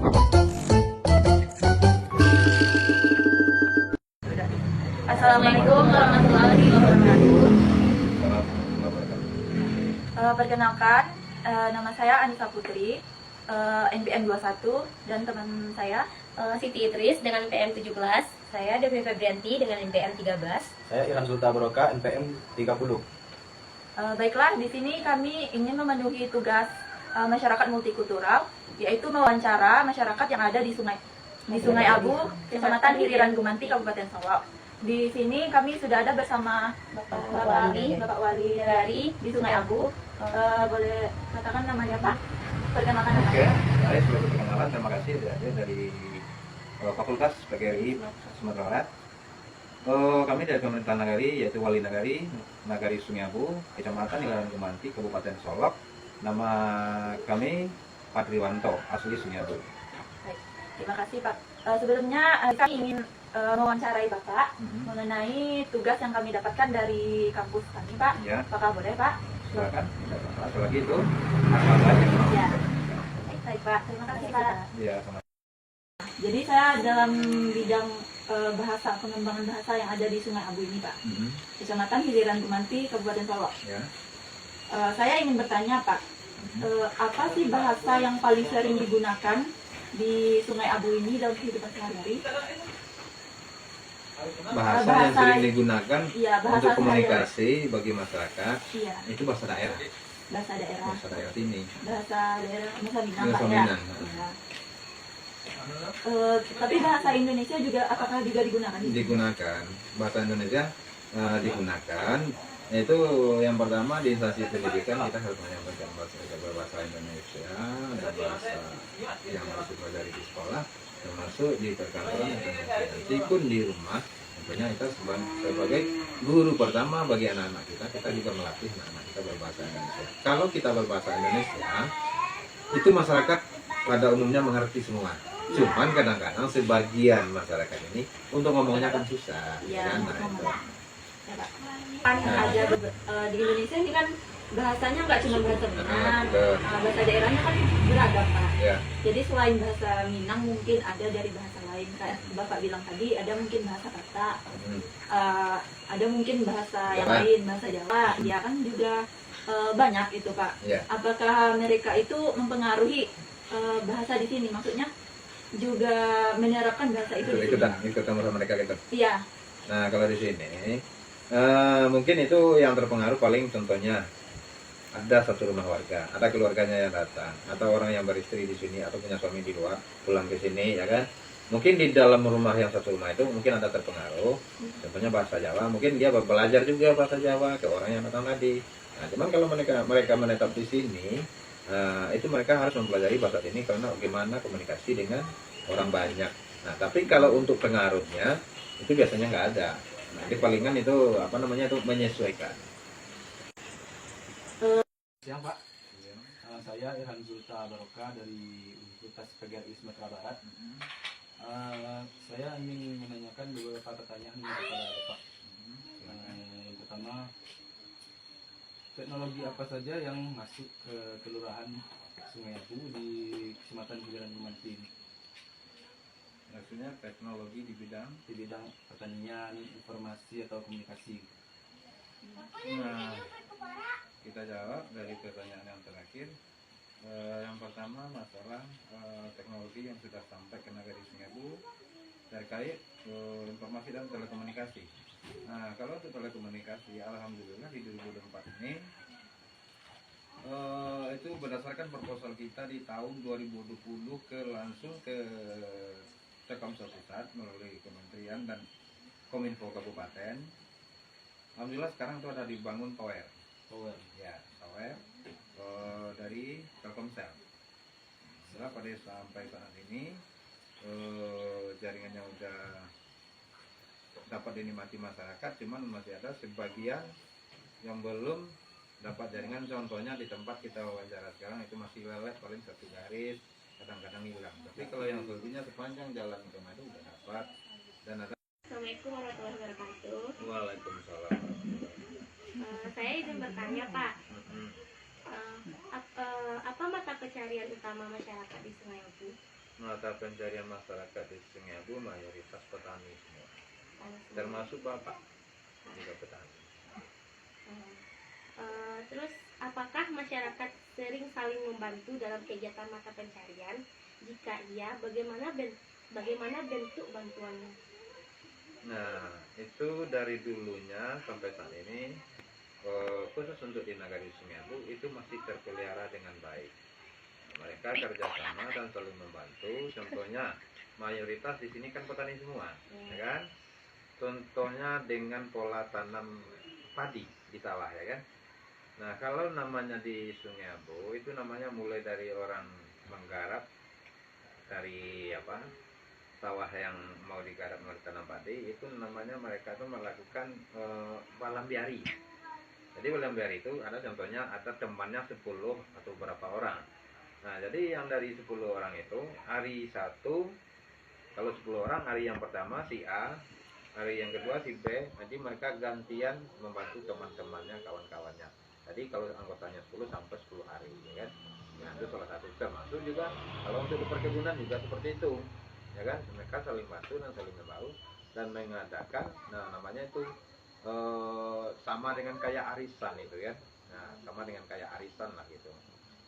Assalamualaikum warahmatullahi wabarakatuh. Perkenalkan, nama saya Anissa Putri, NPM 21, dan teman saya Siti Idris dengan NPM 17. Saya Devi Febrianti dengan NPM 13. Saya Irhan Sulta Baroka, NPM 30. Baiklah, di sini kami ingin memenuhi tugas masyarakat multikultural, yaitu mewawancara masyarakat yang ada di Sungai Abu, Kecamatan Hiliran Gumanti, Kabupaten Solok. Di sini kami sudah ada bersama Bapak Wali dari di Sungai Abu. Boleh katakan namanya Pak? Perkenalkan namanya. Oke, saya sudah berkenalan. Terima kasih dari Fakultas PGRI Sumatera Barat. Kami dari pemerintah nagari, yaitu Wali Nagari Sungai Abu, Kecamatan Hiliran Gumanti, Kabupaten Solok. Nama kami Pak Triwanto, asli Sungai Abu. Baik, terima kasih Pak. Sebelumnya kami ingin mewawancarai Bapak mengenai tugas yang kami dapatkan dari kampus kami, Pak. Ya. Apakah boleh, Pak? Silakan. Satu lagi itu asal aja. Ya. Baik, Pak. Terima kasih, Pak. Ya, sama. Jadi saya dalam bidang bahasa, pengembangan bahasa yang ada di Sungai Abu ini, Pak. Kecamatan Hiliran Gumanti, Kabupaten Solok. Ya. Saya ingin bertanya, Pak. Apa sih bahasa yang paling sering digunakan di Sungai Abu ini dalam kehidupan sehari-hari? Bahasa yang sering digunakan Iya, bahasa untuk komunikasi bagi masyarakat Iya, itu bahasa daerah, bahasa daerah. bahasa daerah sini. Bahasa daerah Nusa Minang, Nusa Pak, ya? Minang. Iya. Tapi bahasa Indonesia juga apakah juga digunakan? Digunakan bahasa Indonesia digunakan, yaitu yang pertama di instansi pendidikan kita harus menyampaikan bahasa Indonesia dan bahasa yang harus dipelajari di sekolah, termasuk di perkantoran nanti pun di rumah. Tentunya kita sebagai guru pertama bagi anak-anak kita juga melatih anak-anak kita berbahasa Indonesia. Kalau kita berbahasa Indonesia, itu masyarakat pada umumnya mengerti semua. Cuman kadang-kadang sebagian masyarakat ini untuk ngomongnya kan susah. Iya, kan? untuk Nah, itu. ngomong. Ya, Pak. Kan ada di Indonesia ini kan bahasanya nggak cuma bahasa Minang, bahasa daerahnya kan beragam, Pak. Ya. Jadi selain bahasa Minang mungkin ada dari bahasa lain, kayak Bapak bilang tadi ada mungkin bahasa Kata, ada mungkin bahasa yang Jawa. lain, bahasa Jawa, ya kan juga banyak itu, Pak. Ya. Apakah mereka itu mempengaruhi bahasa di sini? Maksudnya juga menerapkan bahasa itu di sini? Ikut sama mereka gitu. Iya. Nah, kalau di sini mungkin itu yang terpengaruh paling contohnya ada satu rumah warga, ada keluarganya yang datang, atau orang yang beristri di sini atau punya suami di luar pulang ke sini, ya kan? Mungkin di dalam rumah yang satu rumah itu mungkin ada terpengaruh, contohnya bahasa Jawa, mungkin dia belajar juga bahasa Jawa ke orang yang datang tadi. Nah, cuman kalau mereka menetap di sini, itu mereka harus mempelajari bahasa ini karena bagaimana komunikasi dengan orang banyak. Nah, tapi kalau untuk pengaruhnya itu biasanya nggak ada. Nah, jadi palingan itu itu menyesuaikan. Siang Pak, saya Irhan Sulta Baroka dari Universitas PGRI Sumatera Barat. Saya ingin menanyakan beberapa pertanyaan kepada Bapak. Yang pertama, teknologi apa saja yang masuk ke Kelurahan Sungai Abu di Kecamatan Hiliran Gumanti ini? Maksudnya teknologi di bidang. Pertanian, informasi atau komunikasi. Nah, kita jawab dari pertanyaan yang terakhir. Yang pertama masalah teknologi yang sudah sampai ke Nagari Sungai Abu terkait informasi dan telekomunikasi. Nah, kalau untuk telekomunikasi, alhamdulillah di 2024 ini itu berdasarkan proposal kita di tahun 2020 langsung ke Telkomsel Pusat melalui Kementerian dan Kominfo Kabupaten. Alhamdulillah sekarang itu ada dibangun tower dari Telkomsel. Setelah sampai saat ini jaringannya udah dapat dinikmati masyarakat, cuman masih ada sebagian yang belum dapat jaringan. Contohnya di tempat kita wawancara sekarang itu masih lelet, paling satu garis, kadang-kadang hilang. Tapi kalau yang selebihnya sepanjang jalan ke itu udah dapat dan ada. Assalamualaikum warahmatullahi wabarakatuh. Waalaikumsalam. Saya izin bertanya, Pak. Apa mata pencarian utama masyarakat di Sungai Abu? mata pencarian masyarakat di Sungai Abu mayoritas petani semua, termasuk bapak juga petani. Terus apakah masyarakat sering saling membantu dalam kegiatan mata pencarian? Jika iya, bagaimana bentuk bantuannya? Nah, itu dari dulunya sampai saat ini, khusus untuk di Nagari Sungai Abu itu masih terpelihara dengan baik. Mereka kerjasama dan saling membantu. Contohnya, mayoritas di sini kan petani semua, ya kan? Contohnya dengan pola tanam padi di sawah, ya kan? Nah, kalau namanya di Sungai Abu itu namanya mulai dari orang menggarap dari sawah yang mau digarap mau ditanam padi, itu namanya mereka tuh melakukan malam biari. Jadi malam biari itu ada contohnya ada temannya 10 atau berapa orang. Nah, jadi yang dari 10 orang itu hari satu, kalau 10 orang hari yang pertama si A, hari yang kedua si B, jadi mereka gantian membantu teman-temannya, kawan-kawannya. Jadi kalau anggotanya 10 sampai 10 hari, ya kan? Nah, itu salah satu. Termasuk juga kalau untuk di perkebunan juga seperti itu, ya kan? Mereka saling bantu dan saling membahu dan mengadakan, nah namanya itu sama dengan kayak arisan itu ya. Nah, sama dengan kayak arisan lah gitu.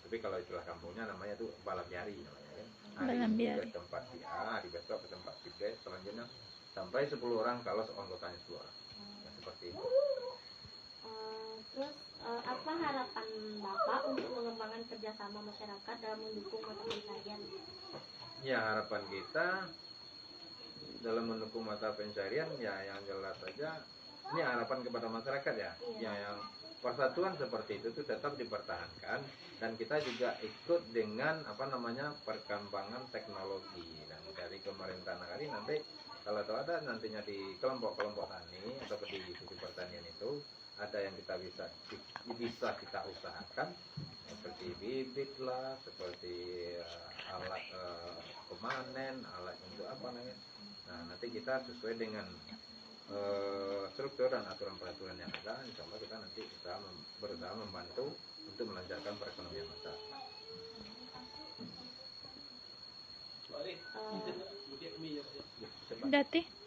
Tapi kalau istilah kampungnya namanya itu balap jari namanya ya. Hari Balap ini jari. ke tempat si A, hari besok ke tempat si B, selanjutnya sampai 10 orang kalau anggotanya 10 orang. Ya, seperti itu. Terus apa harapan Bapak untuk mengembangkan kerjasama masyarakat dalam mendukung mata pencarian? Ya, harapan kita dalam mendukung mata pencarian ya yang jelas saja ini harapan kepada masyarakat ya, ya yang persatuan seperti itu tuh tetap dipertahankan dan kita juga ikut dengan perkembangan teknologi dan dari pemerintahan negara nanti kalau ada nantinya di kelompok-kelompok tani atau di divisi pertanian itu ada yang kita bisa kita usahakan seperti bibit lah, seperti alat pemanen, alat untuk apa namanya. Nah, nanti kita sesuai dengan struktur dan aturan peraturan yang ada, insya Allah kita nanti berusaha membantu untuk melancarkan perekonomian masyarakat. Dati.